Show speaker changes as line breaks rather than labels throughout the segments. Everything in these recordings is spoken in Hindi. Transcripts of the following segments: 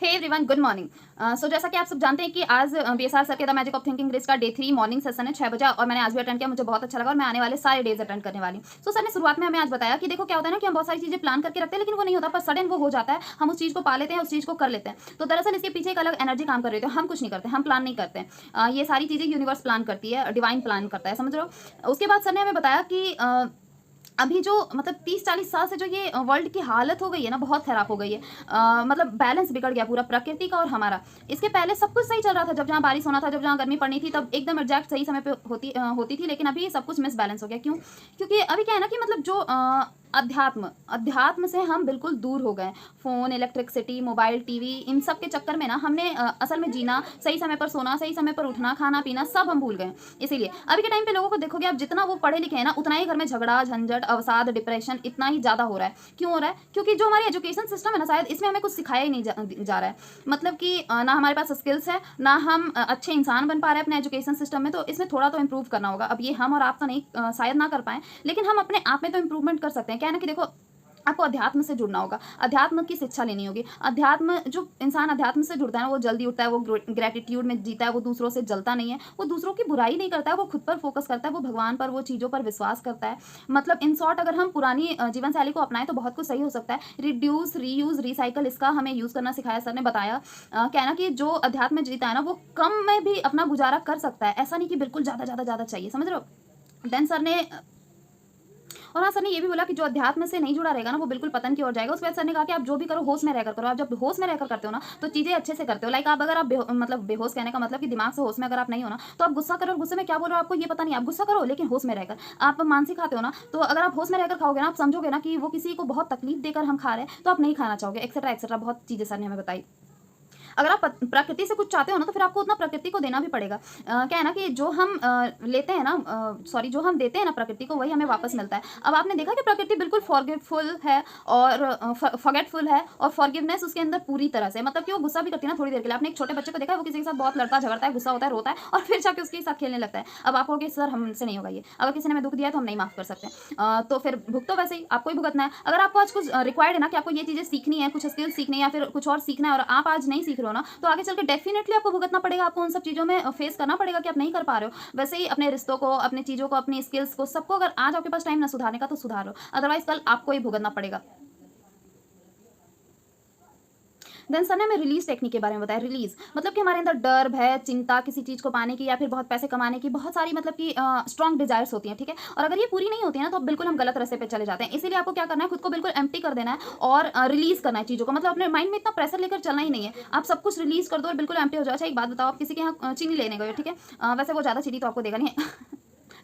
हे एवरीवन, गुड मॉर्निंग। सो जैसा कि आप सब जानते हैं कि आज बीएसआर सर के the magic of thinking grace का डे 3 मॉर्निंग सेशन है 6 बजे, और मैंने आज भी अटेंड किया। मुझे बहुत अच्छा लगा और मैं आने वाले सारे डेज अटेंड करने वाली हूँ। सो सर ने शुरुआत में हमें आज बताया कि देखो क्या होता है ना कि हम बहुत सारी चीज़ें प्लान करके रखते हैं, लेकिन वो नहीं होता, पर सडन वो हो जाता है, हम उस चीज़ को पा लेते हैं, उस चीज़ को कर लेते हैं। तो दरअसल इसके पीछे एक अलग एनर्जी काम कर रही है। हम कुछ नहीं करते, हम प्लान नहीं करते हैं। ये सारी चीज़ें यूनिवर्स प्लान करती है, डिवाइन प्लान करता है, समझ रहे हो। उसके बाद सर ने हमें बताया कि अभी जो मतलब 30-40 साल से जो ये वर्ल्ड की हालत हो गई है ना, बहुत खराब हो गई है। मतलब बैलेंस बिगड़ गया पूरा प्रकृति का और हमारा। इसके पहले सब कुछ सही चल रहा था, जब जहाँ बारिश होना था, जब जहाँ गर्मी पड़नी थी, तब एकदम एग्जैक्ट सही समय पे होती थी। लेकिन अभी सब कुछ मिसबैलेंस हो गया। क्यों? क्योंकि अभी क्या है ना कि मतलब जो अध्यात्म से हम बिल्कुल दूर हो गए। फ़ोन, इलेक्ट्रिसिटी, मोबाइल, टीवी, इन सब के चक्कर में ना हमने असल में जीना, सही समय पर सोना, सही समय पर उठना, खाना पीना सब हम भूल गए। इसीलिए अभी के टाइम पे लोगों को देखोगे आप, जितना वो पढ़े लिखे हैं ना, उतना ही घर में झगड़ा, झंझट, अवसाद, डिप्रेशन इतना ही ज़्यादा हो रहा है। क्यों हो रहा है? क्योंकि जो हमारी एजुकेशन सिस्टम है ना, शायद इसमें हमें कुछ सिखाया ही नहीं जा रहा है। मतलब कि ना हमारे पास स्किल्स है, ना हम अच्छे इंसान बन पा रहे हैं अपने एजुकेशन सिस्टम में। तो इसमें थोड़ा तो इम्प्रूव करना होगा। अब ये हम और आप तो नहीं, शायद ना कर पाएँ, लेकिन हम अपने आप में तो इम्प्रूवमेंट कर सकते हैं। क्या है ना कि देखो, आपको अध्यात्म से जुड़ना होगा, अध्यात्म की शिक्षा लेनी होगी। अध्यात्म, जो इंसान अध्यात्म से जुड़ता है ना, वो जल्दी उठता है, वो ग्रेटिट्यूड में जीता है, वो दूसरों से जलता नहीं है, वो दूसरों की बुराई नहीं करता है, वो खुद पर फोकस करता है, वो भगवान पर, वो चीज़ों पर विश्वास करता है। मतलब इन शॉर्ट, अगर हम पुरानी जीवन शैली को अपनाएं तो बहुत कुछ सही हो सकता है। रिड्यूस, रीयूज, रिसाइकल, इसका हमें यूज़ करना सिखाया सर ने, बताया। क्या है ना कि जो अध्यात्म में जीता है ना, वो कम में भी अपना गुजारा कर सकता है। ऐसा नहीं कि बिल्कुल ज़्यादा ज़्यादा ज़्यादा चाहिए, समझ रहे हो। देन सर ने, और हाँ, सर ने ये भी बोला कि जो अध्यात्म से नहीं जुड़ा रहेगा ना, वो बिल्कुल पतन की ओर जाएगा। उसके बाद सर ने कहा कि आप जो भी करो होश में रहकर करो। आप जब होश में रहकर करते हो ना, तो चीज़ें अच्छे से करते हो। लाइक आप, अगर आप मतलब बेहोश, कहने का मतलब कि दिमाग से होश में अगर आप नहीं हो ना, तो आप गुस्सा करो, और गुस्से में क्या बोल रहे हो आपको ये पता नहीं। आप गुस्सा करो लेकिन होश में रहकर। आप मानसिक खाते हो ना, तो अगर आप होश में रहकर खाओगे ना, आप समझोगे ना कि वो किसी को बहुत तकलीफ देकर हम खा रहे हैं, तो आप नहीं खाना चाहोगे, एक्सेट्रा एक्सेट्रा। बहुत चीज़ें सर ने हमें बताई। अगर आप प्रकृति से कुछ चाहते हो ना, तो फिर आपको उतना प्रकृति को देना भी पड़ेगा। क्या है ना कि जो हम लेते हैं ना, सॉरी, जो हम देते हैं ना प्रकृति को, वही हमें वापस मिलता है। अब आपने देखा कि प्रकृति बिल्कुल फॉरगिवफुल है और फॉरगेटफुल है, और फॉरगिवनेस उसके अंदर पूरी तरह से, मतलब कि वो गुस्सा भी करती है ना थोड़ी देर के लिए। आपने एक छोटे बच्चे को देखा है, वो किसी के साथ बहुत लड़ता झगड़ता है, गुस्सा होता है, रोता है, और फिर जाके उसके साथ खेलने लगता है। अब आप कहोगे सर हमसे नहीं होगा ये, अगर किसी ने हमें दुख दिया है तो हम नहीं माफ कर सकते। तो फिर भुगतो, वैसे ही आपको ही भुगतना है। अगर आपको आज कुछ रिक्वायर्ड है ना कि आपको ये चीज़ें सीखनी है, कुछ स्किल सीखनी है, या फिर कुछ और सीखना है, और आप आज नहीं सीख रहे हो ना, तो आगे चल के डेफिनेटली आपको भुगतना पड़ेगा। आपको उन सब चीज़ों में फेस करना पड़ेगा कि आप नहीं कर पा रहे हो। वैसे ही अपने रिश्तों को, अपनी चीज़ों को, अपनी स्किल्स को, सबको, अगर आज आपके पास टाइम ना सुधारने का, तो सुधारो, अदरवाइज कल आपको ही भुगतना पड़ेगा। देन सर ने हमें रिलीज टेक्निक के बारे में बताया। रिलीज मतलब कि हमारे अंदर डर, भय, चिंता, किसी चीज़ को पाने की या फिर बहुत पैसे कमाने की, बहुत सारी मतलब कि स्ट्रॉन्ग डिजायर्स होती हैं, ठीक है। और अगर ये पूरी नहीं होती है ना, तो बिल्कुल हम गलत रास्ते पे चले जाते हैं। इसीलिए आपको क्या करना है, खुद को बिल्कुल एम्प्टी कर देना है और रिलीज करना है चीज़ों को। मतलब अपने माइंड में इतना प्रेशर लेकर चलना ही नहीं है। आप सब कुछ रिलीज कर दो और बिल्कुल एम्प्टी हो जाओ। अच्छा, एक बात बताओ, आप किसी के यहाँ चीनी लेने गए हो, ठीक है, वैसे वो ज़्यादा चीनी तो आपको देगा नहीं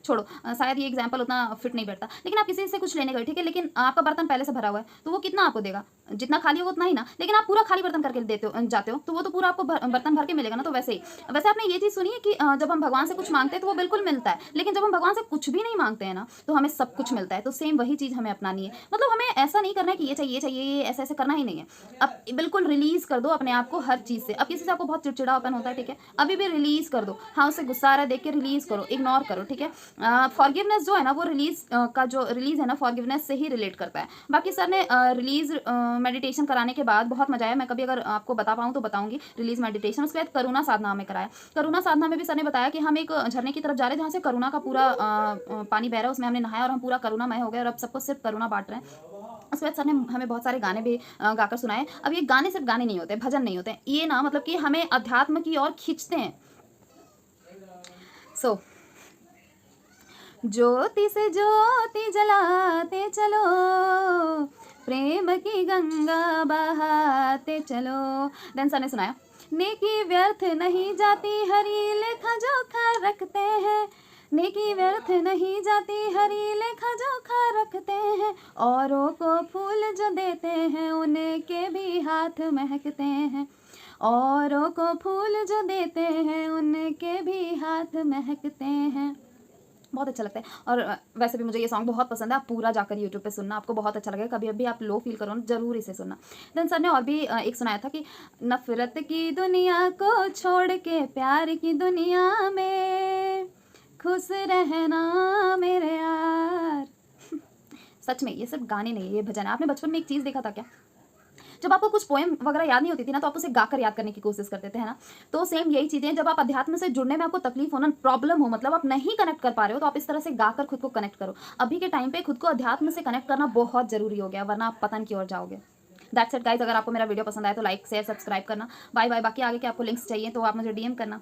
छोड़ो, शायद ये एग्जाम्पल उतना फिट नहीं बैठता, लेकिन आप किसी से कुछ लेने गए, ठीक है, लेकिन आपका बर्तन पहले से भरा हुआ है, तो वो कितना आपको देगा? जितना खाली हो उतना ही ना। लेकिन आप पूरा खाली बर्तन करके देते हो, जाते हो, तो वो तो पूरा आपको बर्तन भर के मिलेगा ना। तो वैसे ही, वैसे आपने ये चीज़ सुनी है कि जब हम भगवान से कुछ मांगते हैं तो वो बिल्कुल मिलता है, लेकिन जब हम भगवान से कुछ भी नहीं मांगते हैं ना, तो हमें सब कुछ मिलता है। तो सेम वही चीज़ हमें अपनानी है। मतलब हमें ऐसा नहीं करना है कि ये चाहिए चाहिए, ये ऐसे ऐसे करना ही नहीं है। अब बिल्कुल रिलीज कर दो अपने आप को हर चीज़ से। अब किसी से आपको बहुत चिड़चिड़ापन होता है, ठीक है, अभी भी रिलीज कर दो। हाँ, उससे गुस्सा आ रहा है, देख के रिलीज करो, इग्नोर करो, ठीक है। फॉरगिवनेस जो है ना, वो रिलीज का जो रिलीज है ना, फॉरगिवनेस से ही रिलेट करता है। बाकी सर ने रिलीज मेडिटेशन कराने के बाद बहुत मजा आया। मैं कभी अगर आपको बता पाऊँ तो बताऊंगी रिलीज मेडिटेशन। उसके बाद करुणा साधना हमें कराया। करुणा साधना में भी सर ने बताया कि हम एक झरने की तरफ जा रहे हैं, जहाँ से करुणा का पूरा पानी बह रहा है, उसमें हमने नहाया और हम पूरा करुणामय हो गए, और अब सबको सिर्फ करुणा बांट रहे हैं। उसके बाद सर ने हमें बहुत सारे गाने भी गाकर सुनाए। अब ये गाने सिर्फ गाने नहीं होते, भजन नहीं होते, ये ना मतलब कि हमें अध्यात्म की ओर खींचते हैं। सो ज्योति से ज्योति जलाते चलो, प्रेम की गंगा बहाते चलो। देन सर ने सुनाया, नेकी व्यर्थ नहीं जाती, हरी लेखा जोखा रखते हैं। नेकी व्यर्थ नहीं जाती, हरी लेखा जोखा रखते हैं। औरों को फूल जो देते हैं, उनके भी हाथ महकते हैं। औरों को फूल जो देते हैं, उनके भी हाथ महकते हैं। बहुत अच्छा लगता है। और वैसे भी मुझे ये सॉन्ग बहुत पसंद है। आप पूरा जाकर यूट्यूब पे सुनना, आपको बहुत अच्छा लगेगा। कभी अभी आप लो फील करो ना, जरूर इसे सुनना। देन सर ने और भी एक सुनाया था कि नफरत की दुनिया को छोड़ के प्यार की दुनिया में खुश रहना मेरे यार। सच में ये सिर्फ गाने नहीं है, ये भजन है। आपने बचपन में एक चीज़ देखा था क्या? जब आपको कुछ पोएम वगैरह याद नहीं होती थी ना, तो आप उसे गाकर याद करने की कोशिश करते थे, है ना? तो सेम यही चीज़ें हैं, जब आप अध्यात्म से जुड़ने में आपको तकलीफ हो ना, प्रॉब्लम हो, मतलब आप नहीं कनेक्ट कर पा रहे हो, तो आप इस तरह से गाकर खुद को कनेक्ट करो। अभी के टाइम पे खुद को अध्यात्म से कनेक्ट करना बहुत ज़रूरी हो गया, वरना आप पतन की ओर जाओगे। दैट्स इट गाइस, अगर आपको मेरा वीडियो पसंद आया तो लाइक शेयर सब्सक्राइब करना। Bye bye. बाकी आगे के आपको लिंक्स चाहिए तो आप मुझे डीएम करना।